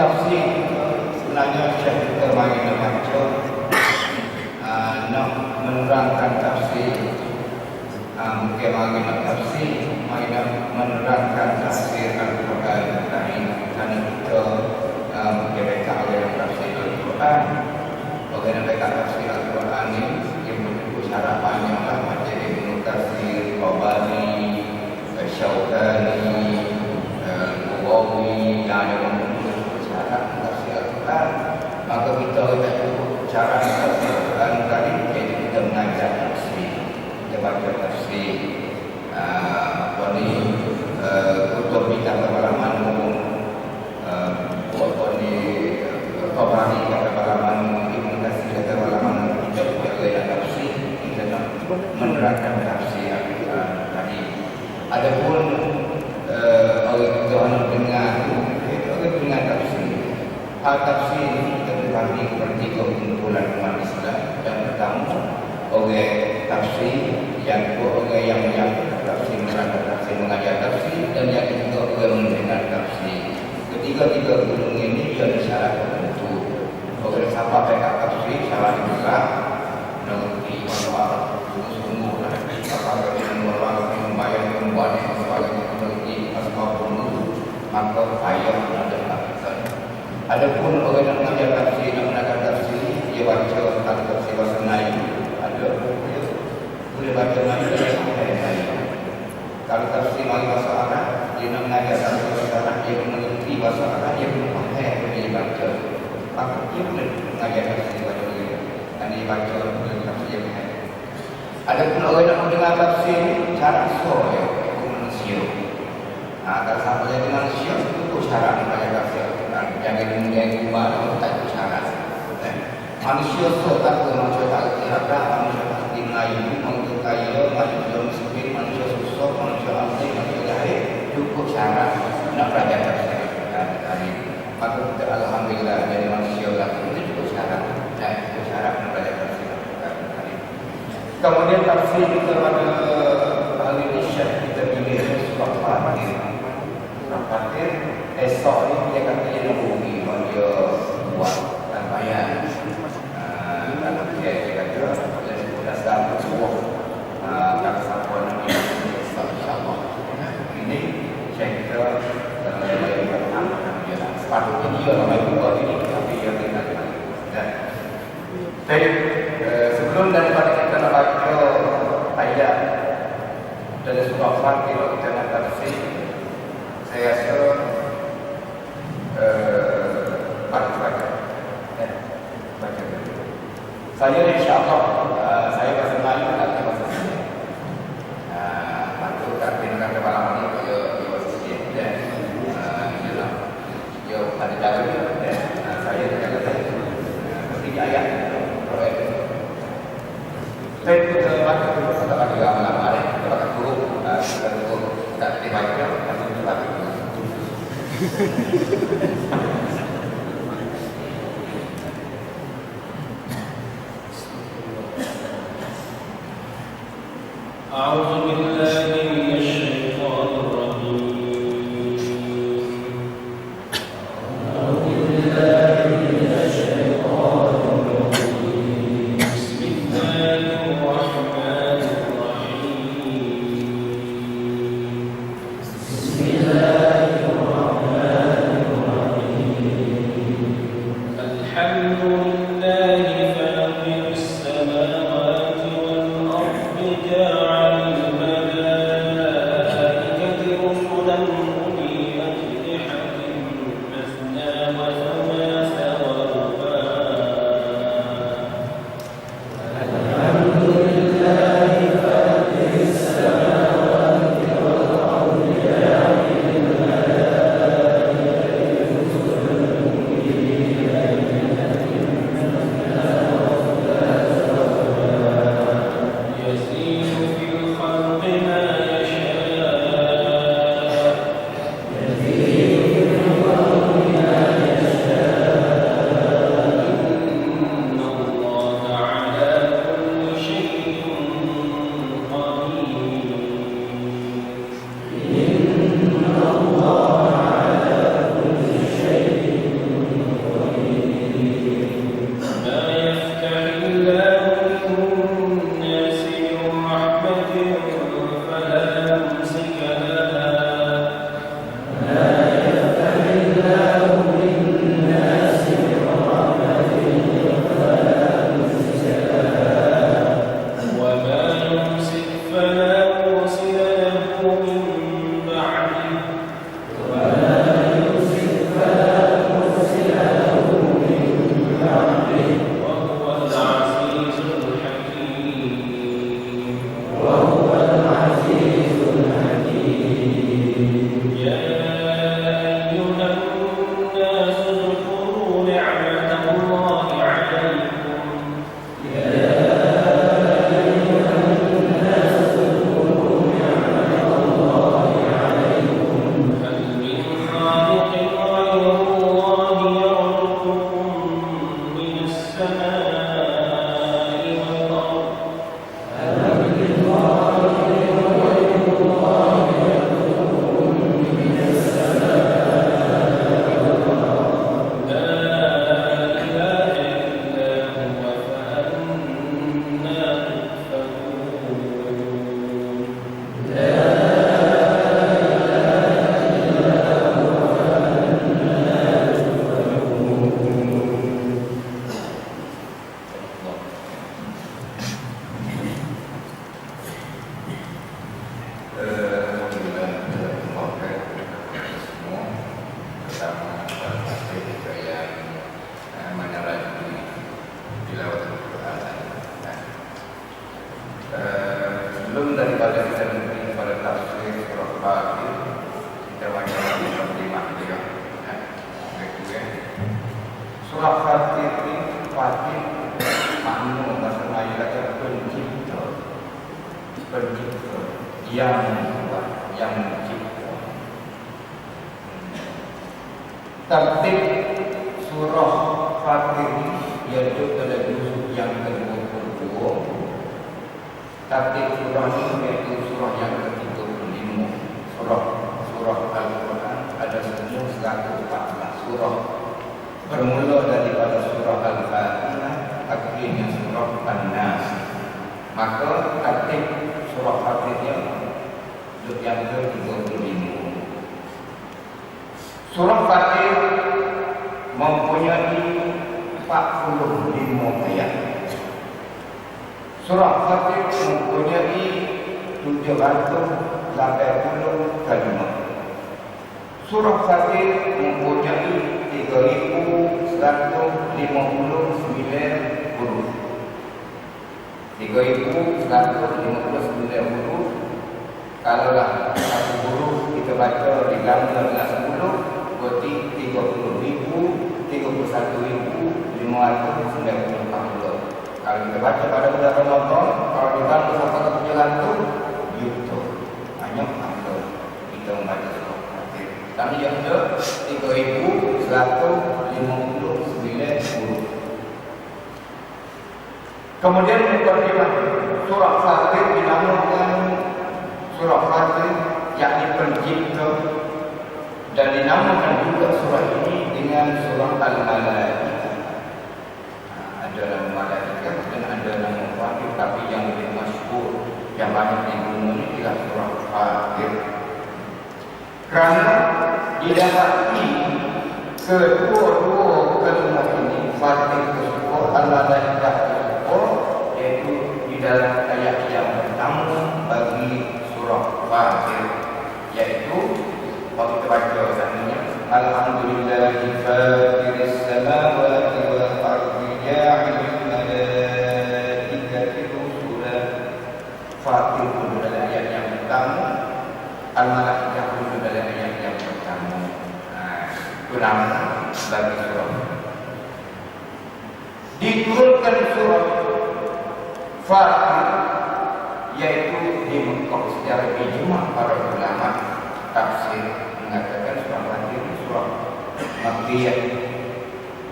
tafsir sebenarnya Syekh kita mari nak baca nak menerangkan tafsir. Mungkin mari nak tafsir, mari nak menerangkan tafsir Al-Quran Karim. Kerana kita mungkin mereka oleh tafsir Al-Quran. Bagaimana mereka tafsir Al-Quran ni dia menyebut syarat banyak lah, macam Ibnu Katsir, Tabari, Syaukani, Nawawi, yang ada menyebut syarat tafsir Al-Quran. Maka kita tahu cara tafsir Al-Quran tadi, iaitu kita mengajar tafsir, kita baca tafsir. Apa ni kutub bidang kepalaman umum, apa ni Tabari kepalaman Ibnu Katsir kepalaman kita boleh tafsir, kita nak menerangkan tafsir Al-Quran tadi. Adapun orang kita nak dengar, orang dengar tafsir. Hal tafsir ini kita berbagi kepada tiga kumpulan umat Islam. Yang pertama, orang tafsir. Yang kedua, orang yang menyampaikan tafsir, menerangkan tafsir, mengajar tafsir. Dan yang ketiga, orang mendengar tafsir. Ketiga-tiga golongan ini dia ada syarat tertentu. Orang siapa pegang tafsir, syarat juga mengerti bahwa sungguh lah apa yang orang membayar membuat yang mengerti asbab maka payah ada lakukan. Adapun orang yang mengajar tafsir, nak mengajar tafsir, dia baca tentang tafsir bahasa Melayu, ada boleh baca Melayu sampai Melayu. Kalau tafsir bahasa Arab, dia nak mengajar tafsir bahasa Arab, dia mengerti bahasa Arab, dia belum faham apa dia baca, maka dia boleh mengajar tafsir bahasa Melayu. Dan dia baca tafsir Melayu. Adapun orang yang mendengar tafsir, cara soal manusia. Kalau siapa jadi manusia, itu syarat mengajar tafsir. Jangan mengenai rumah, tak itu syarat. Manusia itu tak ke manusia tak kira, manusia tak Melayu, manusia kaya, manusia miskin, manusia susah, manusia asli, manusia jahil, cukup syarat nak belajar tafsir. Maka kita alhamdulillah jadi manusia lagi itu cukup syarat. Cukup syarat nak belajar tafsir. Kemudian tafsir kita pada hal ini Syekh kita pilih surah Fatir. Surah Fatir esok ni dia kata dia nak rugi kalau dia buat dan bayar. Kalau dia kata dia sedang bersuah kalau siapa nak esok insyaAllah. Ini Syekh kita lebih bertahan dia sepatutnya dia ramai buat ini tapi dia tidak. Jadi sebelum daripada kita nak baca ayat dari surah Fatir, kita nak tafsir, saya rasa baca. Saya insyaAllah saya bahasa Melayu dan bahasa Sini. Bantu tak kena kepala mana dia bahasa Sini. Dia ada jaga dia. Saya jaga saya. Mesti ayat. Saya kita baca dulu kita baca lama-lama kita baca dulu kita dibaca lalu kita baca dulu. A'udzu billahi minasyaitonir rajim. جعل الملائكة surah Fatir ini Fatir makna bahasa Melayu kata pencipta, pencipta yang membuat, yang mencipta. Tertib surah Fatir yaitu pada juzuk yang ke-22. Tertib surah ini yaitu surah yang ke-35. Surah Al-Quran ada semua 114 surah. Bermula daripada surah Al-Fatihah, akhirnya surah An-Nas. Maka tertib surah Fatir yang ke-35. Surah Fatir mempunyai 45 ayat. Surah Fatir mempunyai 780 kalimat. Surah Fatir mempunyai 3.159 huruf. 3.159 huruf. Kalaulah satu huruf kita baca digabung dengan 10, berarti 31.594. Kalau kita baca pada bulan Ramadan, kalau digabung sampai ke 700 juta, banyak angka kita membaca surah Fatir. Tapi yang ada 3.159 huruf. Kemudian mukadimah surah Fatir dinamakan surah Fatir yakni pencipta, dan dinamakan juga surah ini dengan surah Al-Malaikah. Ada nama malaikat dan ada nama Fatir, tapi yang lebih masyhur, yang banyak digunakan ini ialah surah Fatir. Kerana didapati kedua-dua kalimat ini, Fatir tersebut, Al-Malaikah tersebut, iaitu di dalam ayat yang pertama bagi surah Fatir, yaitu kalau kita baca seandainya Alhamdulillahi fatiris samawati wal ardi ja'ilil malaikati rusula. Fatir itu adalah ayat yang pertama, Al-Malaikah itu adalah ayat yang pertama. Itu nama bagi surah. Diturunkan surah Fatir yaitu di Mekah secara ijma' para ulama tafsir mengatakan surah Fatir itu surah Makkiyah.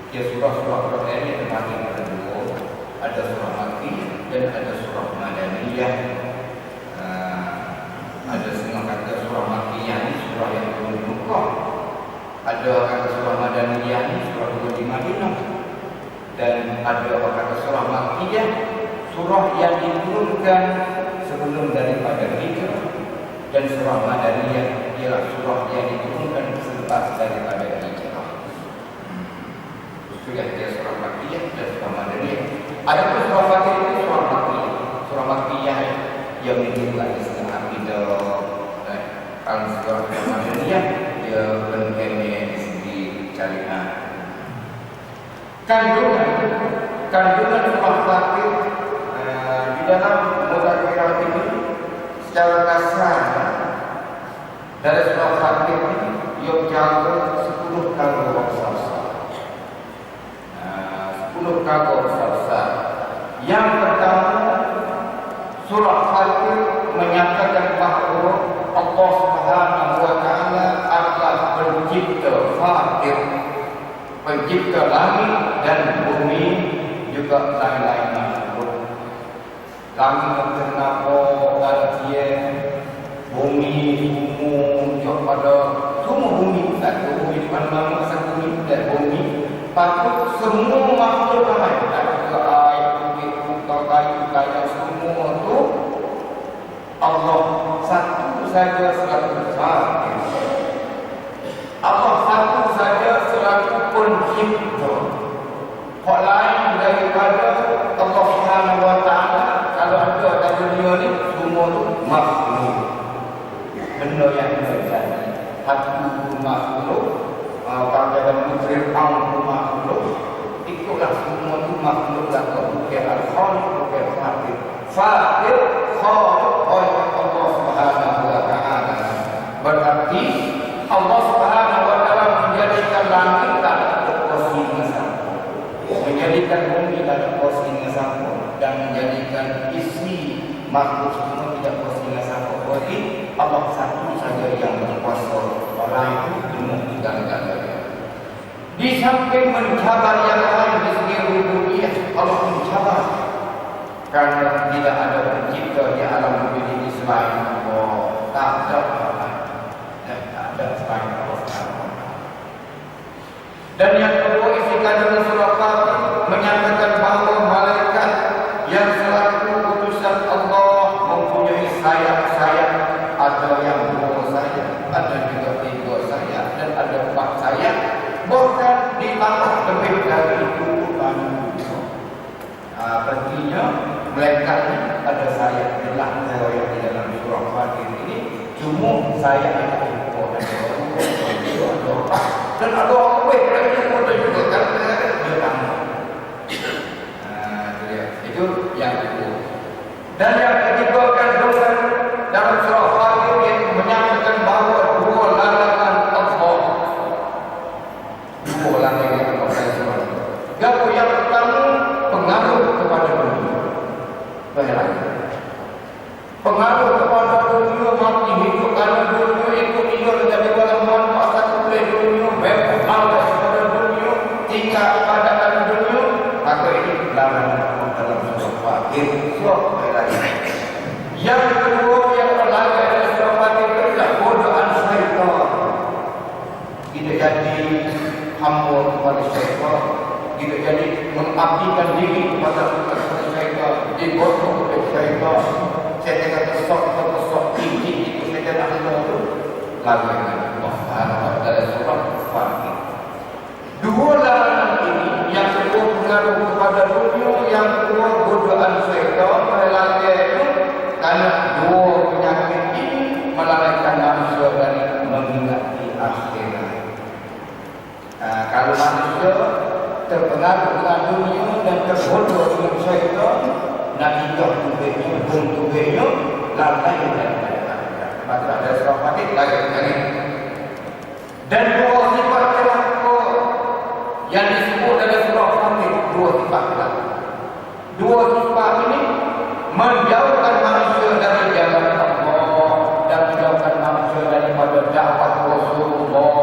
Ya, surah-surah Quran ini terbagi pada dua, ada surah Makkiyah dan ada surah Madaniyah. Ada setengah kata surah Makkiyah ini surah yang turun di Mekah, ada kata surah Madaniyah ini surah turun di Madinah, dan ada kata surah Makkiyah surah yang diturunkan sebelum daripada hijrah, dan surah Madaniyah ialah surah yang diturunkan selepas daripada hijrah. Itu yang dia surah Makkiyah dan surah Madaniyah. Adapun surah Fatir itu surah Makkiyah. Surah Makkiyah yang menunjukkan istilah akidah. Kalau surah Madaniyah dia berkaitan di segi syariat. Kandungan surah Fatir di dalam mudzakkirah ini secara kasar dari surah Fatir ini ia mencakup 10 kagum salsa. 10 kagum salsa. Yang pertama, surah Fatir menyatakan bahawa Allah Subhanahu wa taala adalah pencipta Fatir, pencipta langit dan bumi, juga lain-lain makhluk. Langit kenapa bagian bumi semua pada semua bumi satu bumi di mana-mana satu bumi dan bumi patut semua makhluk lain ada air bukit buka kayu semua tu Allah satu saja selaku Fatir. Allah satu saja selaku pencipta. Hak lain daripada Allah Subhanahu wa taala kalau ada dalam dunia ni semua tu makhluk. Benda yang terjadi. Satu makhluk, kalau dalam Fir'aun tu makhluk, ikutlah semua tu makhluk lah. Bukan Al-Khaliq, bukan Fatir. Fatir, Khaliq oleh Allah Subhanahu wa taala. Berarti Allah Subhanahu wa taala menjadikan langit tak berposisi menjadikan bumi dalam posisi sampul dan menjadikan isi makhluk semua tidak posisi sampul. Berarti Allah satu saja yang berkuasa, orang itu penuh segala-galanya. Di samping mencabar yang lain di segi rububiyah, Allah mencabar karena tidak ada pencipta di alam bumi ini selain Allah. Tak ada apa-apa dan tak ada selain Allah. Dan yang kedua, isi kandungan surah Fatir menyatakan bahawa malaikat yang selaku utusan Allah mempunyai sayap-sayap. Ada yang 2 sayap, ada juga 3 sayap, dan ada 4 sayap. Bahkan ditambah lebih dari itu artinya malaikat ini ada sayap jelas yang di dalam surah Fatir ini. Cuma sayap yang ada dan ada orang baik lagi pun juga kan dia tambah. Itu yang kedua. Dan yang ketiga kandungan dalam surah Fatir yang menyatakan bahawa 2 landasan Allah. 2 landasan Allah SWT. Yang pertama, pengaruh kepada dunia. Pengaruh kepada dunia mati hidup karena dunia ikut dia menjadi dalam manfaat oleh dunia, bebas malas pada dunia, tinggal pada dalam dunia. Maka ini larangan dalam surah Fatir. Yang kedua yang berlaku dalam surah Fatir adalah godaan syaitan. Kita jadi hamba kepada syaitan, kita jadi mengabdikan diri kepada syaitan, digodok oleh syaitan. Saya tengah tersok tinggi itu saya nak tahu tu lagu yang Allah dalam surah Fatir. 2 larangan ini, yang kedua pengaruh kepada dunia, yang kedua godaan syaitan melanggar itu, karena 2 penyakit ini melalaikan manusia dari mengingati akhirat. Kalau manusia terpengaruh dengan dunia dan terbodoh dengan syaitan, nanti tubuhnya, tubuhnya lalai dan maka ada surah Fatir lagi. Dan 2 sifat celaka yang disebut dalam surah Fatir, 2 sifat celaka. 2 sifat ini menjauhkan manusia dari jalan Allah dan menjauhkan manusia daripada dakwah Rasulullah.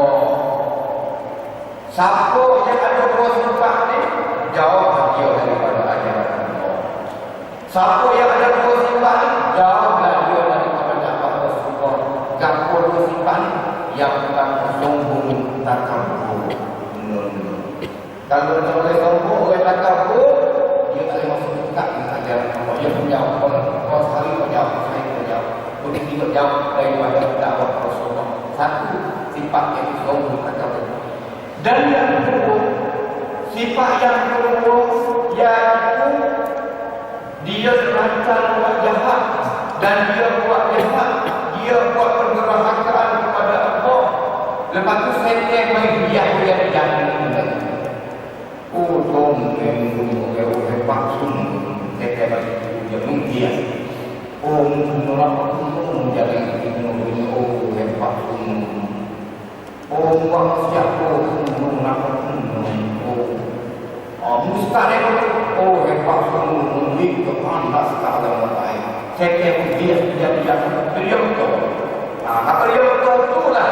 Siapa yang ada 2 sifat ini, jauh dia daripada ajaran Allah. Siapa yang ada 2 sifat ini, jauhlah dia daripada dakwah Rasulullah. Gapur 2 sifat ini, yang pertama sombong, takabur. Kalau dia boleh sombong, boleh takabur, dia tak boleh masuk dekat dengan ajaran Allah. Dia menjauh, kalau sekali menjauh, saya menjauh. Begitu jauh daripada dakwah Rasulullah. Satu sifat yang sombong, takabur. Dan yang kedua, sifat yang kedua, yaitu dia terancam buat jahat, dan dia buat jahat, dia buat pergerakan kepada Allah. Lepas tu setan main biar dia berjalan. Oh, dong, hebat sungguh. Setan bagi dia mungkin. Oh, menolak aku jalan ini. Oh, hebat sungguh. Oh, buat siapa? Mustahil. Oh, hebat sungguh. Mungkin kepandas keadaan orang lain. Setan dia betul. Kalau dia betul itulah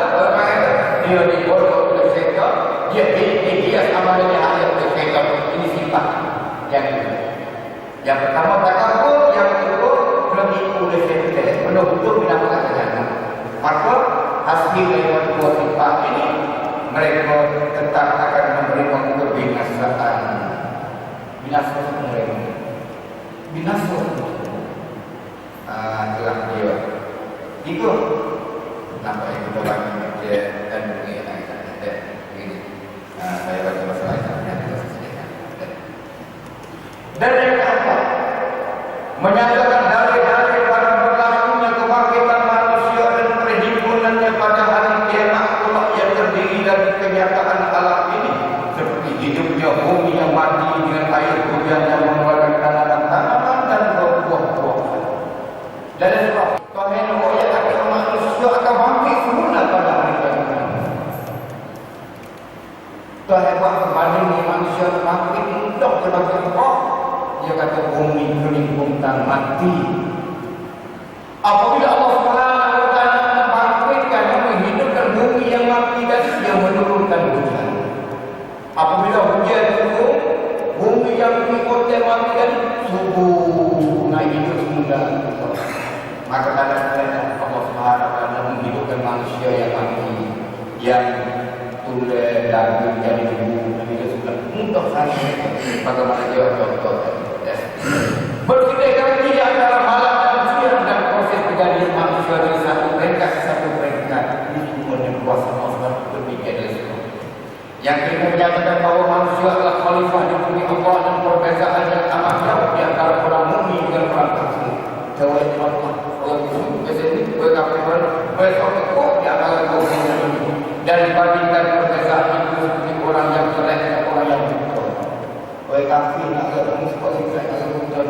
dia dibodoh oleh setan. Dia sama dengan ayat oleh setan. Ini sifat yang kedua. Yang pertama takabur, yang kedua menipu oleh setan. Betul-betul binatang kejahatan. Maka hasil dari 2 sifat ini, mereka tetap akan menerima kebinasaan. Binasa mereka. Binasa. Telah dia. Itu nampak yang kita bagi dia dan begini begini. Saya baca masalah yang dan yang keempat, menyatakan dalil-dalil pada berlakunya kebangkitan manusia dan perhimpunannya pada hari kiamat kelak yang terdiri dari kenyataan alam ini, seperti hidupnya bumi yang mati dengan air hujan yang mengeluarkan tanaman dan buah-buahan. Dan sebab Tuhan yang akan manusia akan bangkit semula pada hari kiamat. Tuhan buat kembali manusia bangkit untuk kebangkitan roh. Dia kata bumi kering buntang mati. Apabila Allah Subhanahu wa taala membangkitkan, menghidupkan bumi yang mati dan dia menurunkan hujan. Apabila hujan turun, bumi yang dikotor mati dan subuh naik hidup semula. Maka kadang-kadang Allah Subhanahu wa taala menghidupkan manusia yang mati, yang tulen daging jadi tubuh, dan itu sudah mudah saja. Bagaimana dia contoh berbeda di antara malam dan siang dan proses perjalanan manusia dari satu peringkat ke satu peringkat itu kuasa Allah berbeda dari semua. Yang kedua menyatakan bahawa manusia adalah khalifah di bumi Allah dan perbezaan yang amat jauh di antara orang mukmin dengan orang kafir. Jauh di Allah, orang mukmin biasanya berkafir, berkafir di antara kaum mukmin dan dibandingkan perbezaan itu seperti orang yang jelek dan orang yang betul. Oleh kafir nak ketemu seperti saya kalau betul.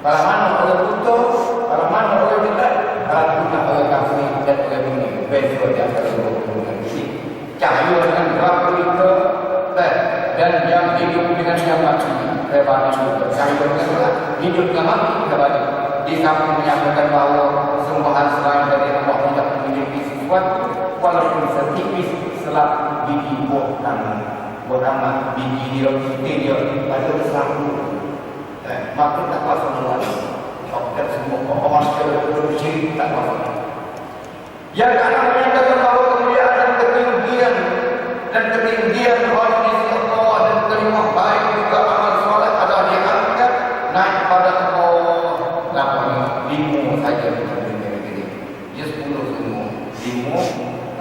Kalau mana orang betul, kalau mana orang jelek, kalau tidak oleh kafir dan oleh mukmin beza di antara dua golongan ini. Cahaya dengan berapa itu dan yang hidup dengan yang mati berbalik juga. Cahaya dengan hidup dengan mati berbalik. Di samping menyampaikan bahawa sembahan selain dari Allah tidak memiliki sesuatu walaupun setipis selap biji buah tangan. Beramat biji dia pada selaku. Maka tak kuasa menguasai. Dan semua orang berciri tak kuasa. Yang akan menyatakan bahawa kemuliaan ketinggian dan ketinggian roh di sisi Allah dan terima baik juga amal soleh adalah diangkat naik pada Allah. Lapan lima saja begini. Dia 10 semua.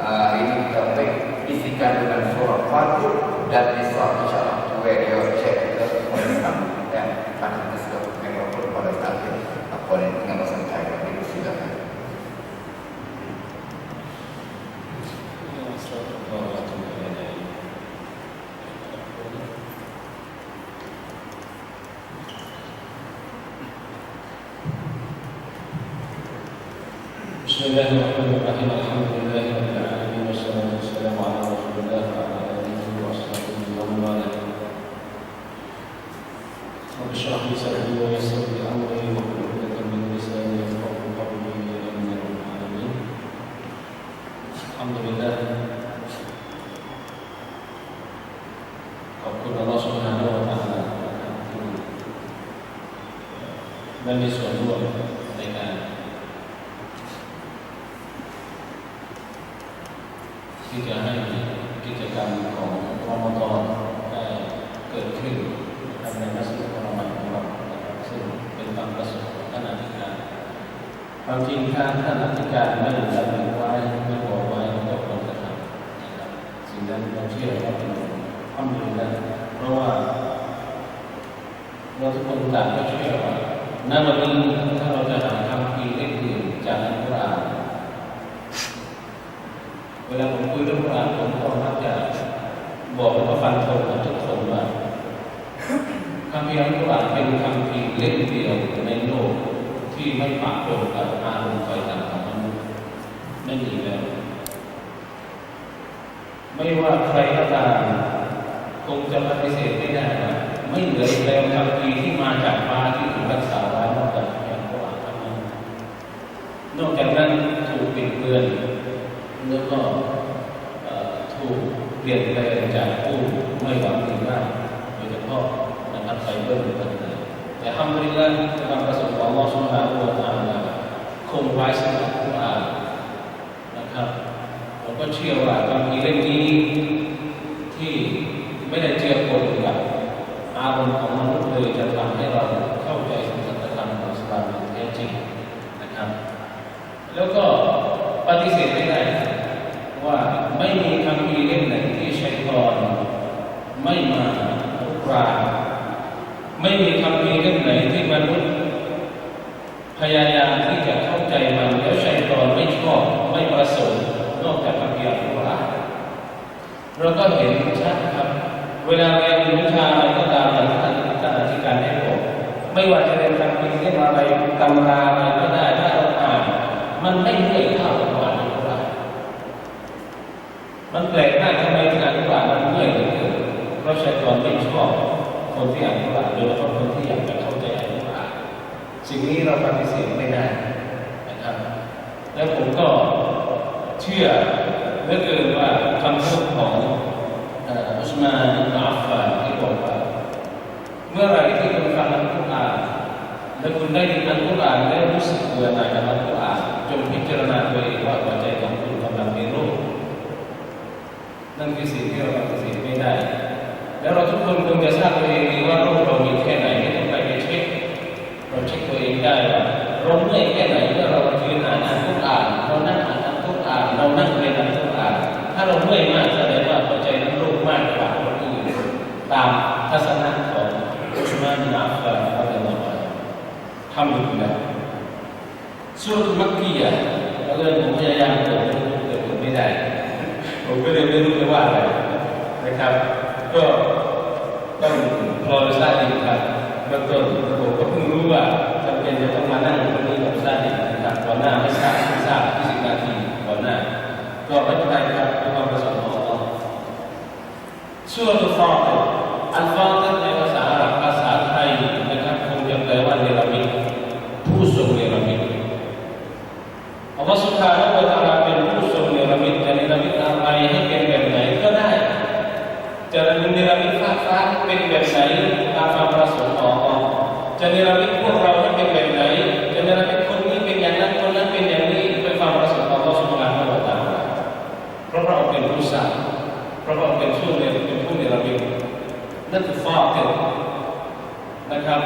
5 ini kita baik isikan dengan surah Fatih dan Isra insyaAllah. Where your check kita mengenam dan pada kita mengenam pada saat ini apa yang dengan masa saya ini silakan. Bismillahirrahmanirrahim. Alhamdulillahirabbil alamin wassalatu wassalamu ala Rasulillah wa ala alihi wa sahbihi wa man wala. Rabbi shrah li sadri wa yassir li amri wa hlul 'uqdatam min lisani yafqahu qawli. Amin ya rabbal alamin. Alhamdulillah. ขอบคุณอัลเลาะห์ซุบฮานะฮูวะตะอาลาได้มีส่วนร่วมในการที่จะให้กิจกรรมของรอมฎอนได้เกิดขึ้นในมัสยิดของเราซึ่งเป็นความประสงค์ของท่านอธิการความจริงท่านอธิการไม่ได้ระบุไว้ไม่บอกไว้ก็ควรจะทำนะครับสิ่งนั้นเราเชื่อว่าเป็นความดีนะเพราะว่าเราทุกคนต่างก็เชื่อว่าณวันนี้ถ้าเราจะหาคำพีเล่มอื่นจากอัลกุรอานเวลาผมคุยเรื่องกุรอานผมก็มักจะบอกว่าฟันธงกับทุกคนว่าคำพีอัลกุรอานเป็นคำพีเล่มเดียวในโลกที่ไม่ปะปนกับอารมณ์ไฟต่างของมนุษย์ไม่มีแล้วไม่ว่าใครก็ตามคงจะปฏิเสธไม่ได้ว่าไม่เหลืออีกแล้วคำพีที่มาจากฟ้าที่ถูกรักษาไว้นอกจากอัลกุรอานเท่านั้นนอกจากนั้นถูกปิดเบือนแล้วก็ถูกเปลี่ยนแปลงจากผู้ไม่หวังดีมากโดยเฉพาะนะครับไซเบอร์ต่างๆแต่อัลฮัมดุลิลลาฮ์ความประสงค์ของอัลเลาะห์ซุบฮานะฮูวะตะอาลาคงไว้ซึ่งอัลกุรอานนะครับผมก็เชื่อว่าบางทีเรื่องนี้ที่ไม่ได้เจือปนกับอารมณ์ของมนุษย์เลยจะทำให้เราเข้าใจสัจธรรมของอิสลามอย่างแท้จริงนะครับแล้วก็ปฏิเสธไม่ได้ว่าไม่มีคำพีเล่มไหนที่ชัยฏอนไม่มารุกรานไม่มีคำพีเล่มไหนที่มนุษย์พยายามที่จะเข้าใจมันแล้วชัยฏอนไม่ชอบไม่ประสงค์นอกจากคำพีอัลกุรอานเราก็เห็นชัดครับเวลาเรียนวิชาอะไรก็ตามอย่างท่านอธิการได้บอกไม่ว่าจะเรียนคำพีเล่มอะไรตำราอะไรก็ได้ถ้าเราอ่านมันไม่เหนื่อยเท่ากับอ่านอัลกุรอานมันแปลกมากทำไมอ่านอัลกุรอานมันเหนื่อยเหลือเกินเพราะชัยฏอนไม่ชอบค คนที่อ่านกุรอานโดยเฉพาะคนที่อยากจะเข้าใจอัลกุรอานสิ่งนี้เราปฏิเสธไม่ได้นะครับและผมก็เชื่อเหลือเกินว่าคำพูดของอุสมานอิบนุอัฟฟานที่บอกว่าเมื่อไรที่คุณฟังอัลกุรอานและคุณได้ยินอัลกุรอานและรู้สึกเบื่อหน่ายกับอัลกุรอานจงพิจารณาตัวเองว่าหัวใจของคุณกำลังมีโรคนั่นคือสิ่งที่เราปฏิเสธไม่ได้แล้วเราทุกคนคงจะทราบตัวเองดีว่าโรคเรามีแค่ไหนไม่ต้องไปเช็คเราเช็คตัวเองได้ว่าเราเมื่อยแค่ไหนเมื่อเรายืนอ่านอัลกุรอานเรานั่งอ่านอัลกุรอานเรานั่งเรียนอัลกุรอานถ้าเราเมื่อยมากแสดงว่าหัวใจนั้นโรคมากกว่าคนอื่นตามทัศนะของอุสมานอิบนุอัฟฟานรอฎิยัลลอฮุอันฮุทำอยู่แล้วซูเราะตุลมักกียะห์เรื่องผมพยายามเกิดไม่ได้ผมก็เลยไม่รู้จะว่าอะไรนะครับก็ต้องรอซาดิครับเบื้องต้นผมก็เพิ่งรู้ว่าจำเป็นจะต้องมานั่งตรงนี้กับซาดินะครับก่อนหน้าไม่ทราบ20 นาทีก่อนหน้าก็ไม่เป็นไรครับด้วยความประสงค์ของอัลเลาะห์ซูเราะตุลฟาติรอัลฟาติรในภาษาอาหรับภาษาไทยนะครับคงจะแปลว่าเนรมิตผู้ทรงเนรมิตอัลลอฮฺซุบฮานะฮูวะตะอาลาเป็นผู้ทรงเนรมิตจะเนรมิตอะไรให้เป็นแบบไหนก็ได้จะเนรมิตฟ้าเป็นแบบไหนตามความประสงค์ของอัลลอฮฺจะเนรมิตพวกเราให้เป็นแบบไหนจะเนรมิตคนนี้เป็นอย่างนั้นคนนั้นเป็นอย่างนี้เป็นความประสงค์ของอัลลอฮฺซุบฮานะฮูวะตะอาลาเพราะพระองค์เป็นผู้สร้างเพราะพระองค์เป็นผู้เนรมิตนั่นคือฟาติรนะครับ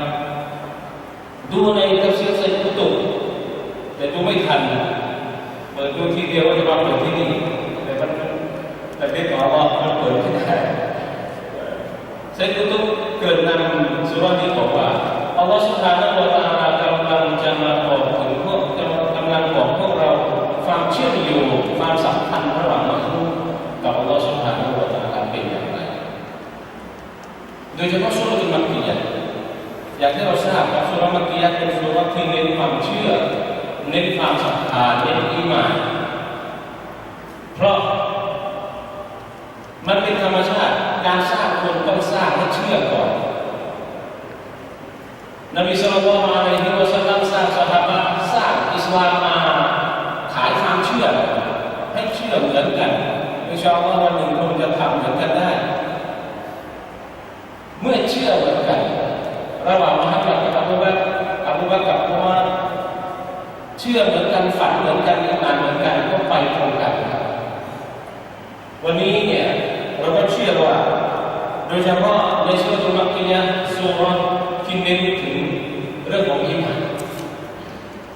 ดูในตัฟซีรไซกุตุบแต่ดูไม่ทันเปิดดูทีเดียวก็จะมาเปิดที่นี่แต่เด็กของเรามันเปิดไม่ได้ไซกุตุบเกิดนำสุรานี้บอกว่าอัลลอฮฺซุบฮานะฮูวะตะอาลากำลังจะมาบอกถึงพวกกำลังบอกพวกเราความเชื่อมโยงความสัมพันธ์ระหว่างมนุษย์กับอัลลอฮฺซุบฮานะฮูวะตะอาลาเป็นอย่างไรโดยเฉพาะซูเราะตุลมักกียะห์อย่างที่เราทราบว่าซูเราะห์มักกียะห์เป็นซูเราะห์ที่เน้นความเชื่อเน้นความศรัทธาเน้นอีหม่านเพราะมันเป็นธรรมชาติการสร้างคนต้องสร้างให้เชื่อก่อนนบีศ็อลลัลลอฮุอะลัยฮิวะซัลลัมสร้างซอฮาบะห์สร้างอิสลามมาขายความเชื่อให้เชื่อเหมือนกันอินชาอัลลอฮ์วันหนึ่งคงจะทำเหมือนกันได้เมื่อเชื่อเหมือนกันระหว่างมุฮัมมัดกับอบูบักรกับอุมัรเชื่อเหมือนกันฝันเหมือนกันอีหม่านเหมือนกันก็ไปตรงกันวันนี้เนี่ยเราก็เชื่อว่าโดยเฉพาะในซูเราะตุลมักกียะห์ซูเราะห์ที่เน้นถึงเรื่องของอีหม่าน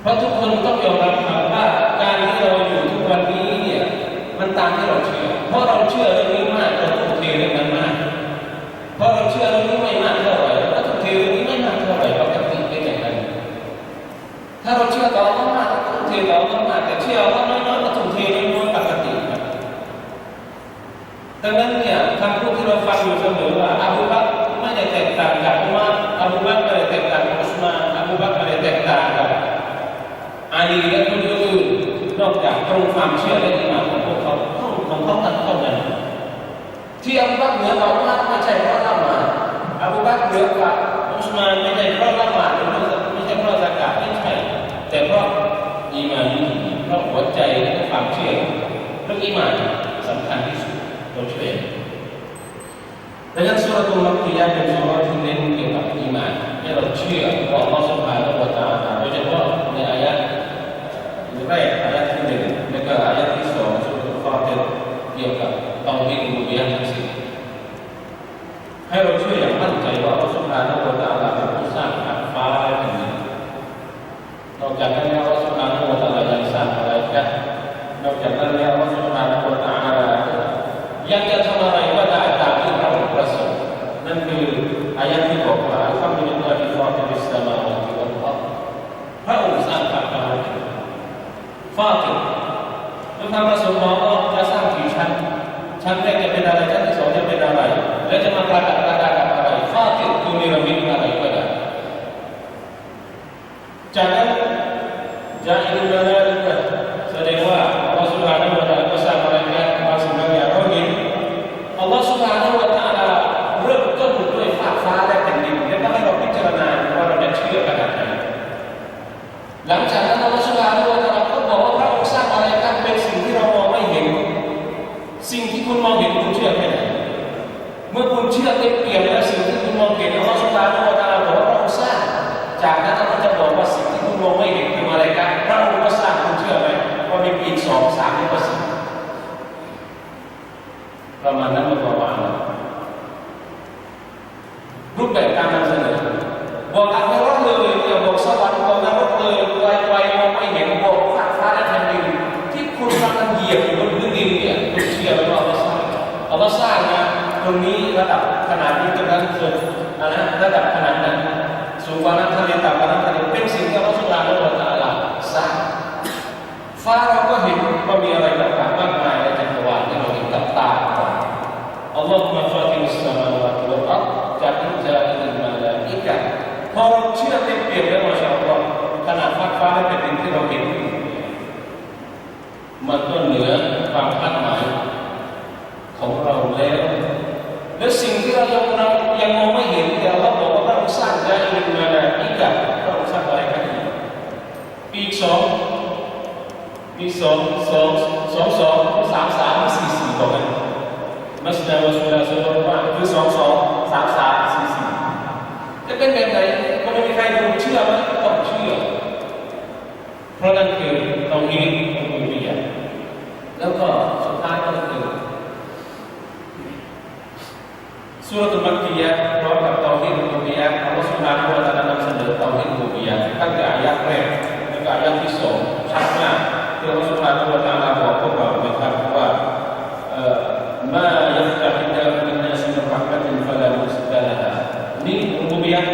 เพราะทุกคนต้องยอมรับว่าการที่เราอยู่ทุกวันนี้เนี่ยมันตามที่เราเชื่อเพราะเราเชื่อเรื่องนี้มากเราทุ่มเทเรื่องนั้นมากเพราะเราเชื่อเรื่องนี้ไม่มากเท่าไหร่เราทุ่มเทเรื่องนี้ไม่มากเท่าไหร่ปกติเป็นอย่างนั้นถ้าเราเชื่อต่อAllahมากทุ่มเทต่อAllahมากแต่เชื่อAllahน้อยๆก็ทุ่มเทน้อยๆปกติดังนั้นเนี่ยคำพูดที่เราฟังอยู่เสมอว่าอบูบักรไม่ได้แตกต่างจากอุมัรอบูบักรไม่ได้แตกต่างจากอุสมานอบูบักรไม่ได้แตกต่างกับอาลีและคนอื่นนอกจากตรงความเชื่อและอีหม่านของพวกเขาของเขาทั้งเท่านั้นที่อบูบักรเหนือกว่าอุมัรไม่ใช่เพราะละหมาดอบูบักรเหนือกว่าอุสมานไม่ใช่เพราะละหมาดไม่ใช่เพราะซะกาตไม่ใช่แต่เพราะอีหม่านเพราะหัวใจและความเชื่อเรื่องอีหม่านสำคัญที่สุดเราเชื่อดังนั้นซูเราะตุลมักกียะห์เป็นซูเราะห์ที่เน้นเกี่ยวกับอีหม่านให้เราเชื่อว่าอัลเลาะห์ซุบฮานะฮูวะตะอาลาโดยเฉพาะในอายะห์แรกอายะห์ที่1และก็อายะห์ที่2ซูเราะตุลฟาติรเกี่ยวกับเตาฮีดอุลูฮียะห์ทั้งสิ้นให้เราเชื่ออย่างมั่นใจว่าอัลเลาะห์ซุบฮานะฮูวะตะอาลาเป็นผู้สร้างฟ้าและแผ่นดินนอกจากนั้นแล้วอัลเลาะห์ซุบฮานะฮูวะตะอาลายังสร้างมลาอิกะฮ์นอกจากนั้นแล้วอัลเลาะห์ซุบฮานะฮูวะตะอาลายังจะทำอะไรก็ได้ตามที่พระองค์ประสงค์นั่นคืออายะห์ที่บอกว่าอัลฮัมดุลิลลาฮิฟาติริสสมาวาติวัลอัรฎ์พระองค์สร้างฟ้าและแผ่นดินฟาติรด้วยความประสงค์ของอัลเลาะห์จะสร้างกี่ชั้นแรกจะเป็นอะไรชั้นที่2จะเป็นอะไรและจะมาประดับกับอะไรฟาติรคือเนรมิตอะไรก็ได้จากนั้นจาอิลุลมะลาอิกะฮ์แสดงว่าอัลเลาะห์ซุบฮานะฮูวะตะอาลาก็สร้างมลาอิกะฮ์บางสิ่งบางอย่างเราเห็นอัลเลาะห์ซุบฮานะฮูวะตะอาลาเริ่มต้นด้วยฟ้าและแผ่น 2 3นี่ก็10ประมาณนั้นประมาณรูปแบบการนำเสนอบอกอัลลอฮ์เลยอย่าบอกสวรรค์บอกนรกเลยไกลๆมองไม่เห็นบอกฟ้าและแผ่นดินที่คุณกำลังเหยียบอยู่บนพื้นดินเนี่ยคุณเชื่อไหมว่าอัลลอฮ์สร้างนะตรงนี้ระดับขนาดนี้ตรงนั้นเกิดนะระดับขนาดนั้นสูงกว่านั้นทะเลต่ำกว่านั้นทะเลเป็นสิ่งที่อัลลอฮ์สุบฮานะฮูวะตะอาลาสร้างฟ้าเราก็เห็นว่ามีอะไรต่างๆมากมายในจักรวาลที่เราเห็นกับตาอัลลอฮฺมาฟาติรุสสมาวาติวัลอัรฎ์จากอินจาอิลมาลาอิกะห์พอเราเชื่อเต็มเปี่ยมแล้วมาชาอัลลอฮฺขนาดฟ้าและแผ่นดินที่เราเห็นมันก็เหนือความคาดหมายของเราแล้วและสิ่งที่เรายังมองไม่เห็นแต่เราบอกว่าเราสร้างได้อิลมาลาอิกะห์เราสร้างอะไรกันปี2มี2 4บอกกันมัสนาวัสุลาสุลว่าคือ2 2 3 3 4 4จะเป็นแบบไหนก็ไม่มีใครรู้เชื่อไหมต้องเชื่อเพราะนั่นคือเตาฮีดอุลูฮียะห์แล้วก็สุดท้ายก็คือซูเราะตุลมักกียะห์พร้อมกับเตาฮีดอุลูฮียะห์อัลเลาะห์ซุบฮานะฮูวะตะอาลานำเสนอเตาฮีดอุลูฮียะห์ตั้งแต่อายะห์แรกแล้วก็อายะห์ที่2ชัดมากที่อัลเลาะห์ซุบฮานะฮูวะตะอาลาบอกพวกเรานะครับว่าما يفتح الله للناس من رحمة فلا ممسك لها นี่อุลูฮียะห์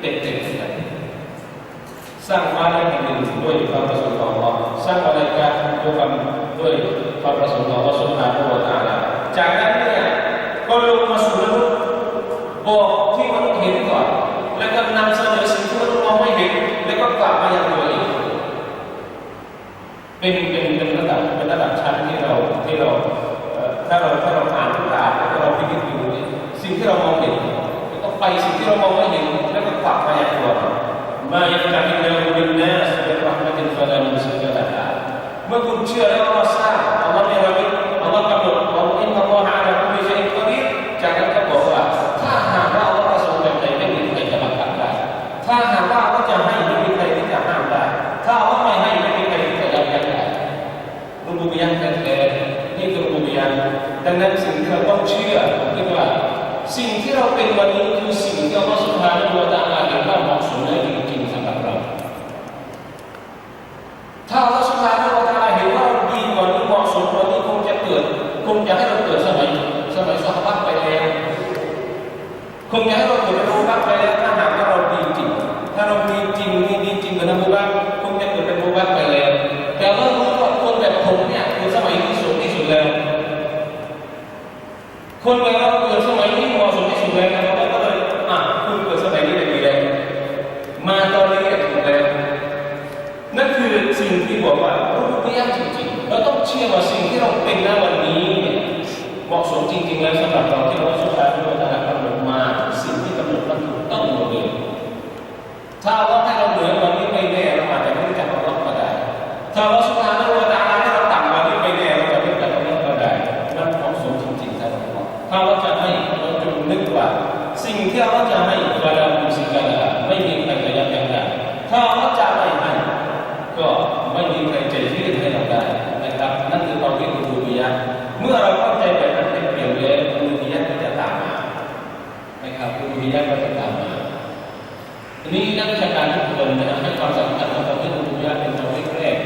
เต็มๆสร้างฟ้าและแผ่นดินด้วยความประสงค์ของอัลเลาะห์สร้างมลาอิกะฮ์ด้วยความประสงค์ของอัลเลาะห์ซุบฮานะฮูวะตะอาลาจากนั้นเนี่ยก็ลงมาสู่มนุษย์บอกที่มนุษย์เห็นก่อนแล้วก็นำเสนอสิ่งที่มนุษย์มองไม่เห็นแล้วก็กลับมายังตัวเองเป็นระดับชั้นที่เราถ้าเราอ่านตามแล้วเราพิจารณาดูสิ่งที่เรามองเห็นแล้วก็ไปสิ่งที่เรามองไม่เห็นแล้วก็กลับมาอย่างตัวมายังการที่เราเป็นเนื้อเป็นรักไม่เป็นฟาดามุสลิมเมื่อคุณเชื่อแล้วว่าสร้างอัลลอฮ์มีระเบียบอัลลอฮ์กำหนดอัลลอฮ์อินนัลลอฮะอะลาคุลลิชัยอินกอดีรจากนั้นก็บอกว่าถ้าหากว่าอัลลอฮ์ประสงค์แบบไหนไม่มีใครจะบังคับได้ถ้าหากว่าอัลลอฮ์จะให้ไม่มีใครที่จะห้ามได้ถ้าอัลลอฮ์ไม่ให้ไม่มีใครที่จะยับยั้งได้รูบูบิยะห์แท้ๆนี่คือรูบูบิยะห์ดังนั้นสิ่งที่เราต้องเชื่อคือว่าสิ่งที่เราเป็นวันนี้คือสิ่งที่อัลลอฮฺซุบฮานะฮูวะตะอาลาเห็นว่าเหมาะสมและจริงๆสำหรับเราถ้าอัลลอฮฺซุบฮานะฮูวะตะอาลาเห็นว่าดีกว่านี้เหมาะสมกว่านี้คงจะให้เราเกิดสมัยซอฮาบะห์ไปแล้วคงจะให้เราเกิดเป็นอบูบักรไปแล้วถ้าหากว่าเราดีจริงถ้าเราดีจริงดีจริงเหมือนอบูบักรคงจะเกิดเป็นอบูบักรไปแล้วแต่เรารู้ว่าคนแบบผมเนี่ยคือสมัยที่สุดแล้วคนแบบเราเกิดสมัยนี้เหมาะสมที่สุดแล้วเราก็เลยคุณเกิดสมัยนี้ได้ดีแล้วมาตอนนี้ถูกแล้วนั่นคือสิ่งที่บอกว่ารูปแบบจริงๆเราต้องเชื่อว่าสิ่งที่เราเป็นณวันนี้เหมาะสมจริงๆแล้วสำหรับเราที่เราสุดท้ายเราจะกำหนดมาสิ่งที่กำหนดมันถูกต้องหมดเลยถ้าเราให้เราเหนือวันนี้ไม่แน่เราอาจจะไม่รู้จักอัลเลาะห์ก็ได้ถ้าเราสุดท้ายเราจะให้เราต่ำวันนี้ไม่แน่เราจะไม่รู้จักอัลเลาะห์ก็ได้นั่นเหมาะสมจริงๆสำหรับเราถ้าเราจะให้เราจงนึกว่าสิ่งที่เราจะให้ฟาลามุสิกะละไม่มีใครจะยับยั้งได้ถ้าเราจะไม่ให้ก็ไม่มีใครจะยืดให้เราได้นะครับนั่นคือความเป็นอุลูฮียะห์เมื่อเราเข้าใจแบบนั้นเป็นเปลี่ยนเลยอุลูฮียะห์ก็จะตามมานะครับอุลูฮียะห์ก็จะตามมาทีนี้นักวิชาการทุกคนนะให้ความสำคัญกับความเป็นอุลูฮียะห์เป็นตัวแรก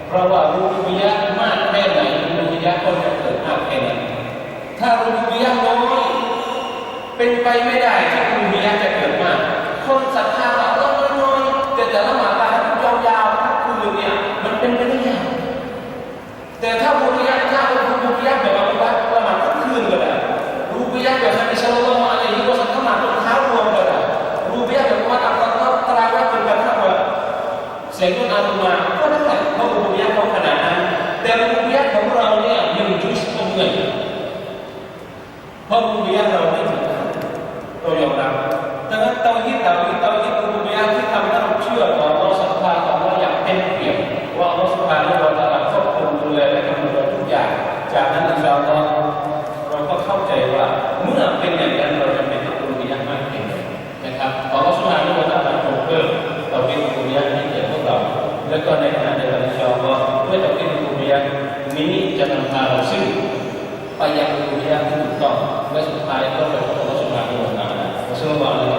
เพราะว่าอุลูฮียะห์มากแค่ไหนอุลูฮียะห์ก็จะเกิดมากแค่นั้นถ้าอุลูฮียะห์น้อยเป็นไปไม่ได้ที่อุลูฮียะห์จะเกิดมากคนศรัทธาอัลเลาะห์น้อยแต่ละหมาดละยาวๆทุกคืนเนี่ยมันเป็นไปได้ยากแต่ถ้าอุลูฮียะห์แบบว่าละหมาดทุกคืนก็ได้อุลูฮียะห์แบบนบีศ็อลลัลลอฮุอะลัยฮิวะซัลลัมละหมาดทุกเช้ารวมก็ได้อุลูฮียะห์แบบว่าตาราวะห์เป็นกันทั้งวันเสียงดุอามาก็ได้เพราะอุลูฮียะห์เขาขนาดนั้นแต่อุลูฮียะห์ของเราเนี่ยยังจุสตรงไหนเพราะอุลูฮียะห์เราไม่ถึงเรายอมรับดังนั้นเตาฮีดอุลูฮียะห์ที่ทำให้เราเชื่อต่ออัลเลาะห์ศรัทธาต่ออัลเลาะห์อย่างเต็มเปี่ยมว่าอัลเลาะห์ซุบฮานะฮูวะตะอาลาควบคุมดูแลและกำหนดทุกอย่างจากนั้นอินชาอัลลอฮ์เราก็เข้าใจว่าเมื่อเป็นอย่างนั้นเราจะเป็นอุลูฮียะห์มากขึ้นนะครับอัลเลาะห์ซุบฮานะฮูวะตะอาลาทรงเพิ่มเตาฮีดอุลูฮียะห์ให้แก่พวกเราและก็ในขณะเดียวกันอินชาอัลลอฮ์ด้วยเตาฮีดอุลูฮียะห์ นี้จะนำพาเราซึ่งไปยังอุโมงค์ที่ถูกต้องและสุดท้ายก็ไปพบกับพระสุภาพบุรุษนั้นเพราะฉะนั้น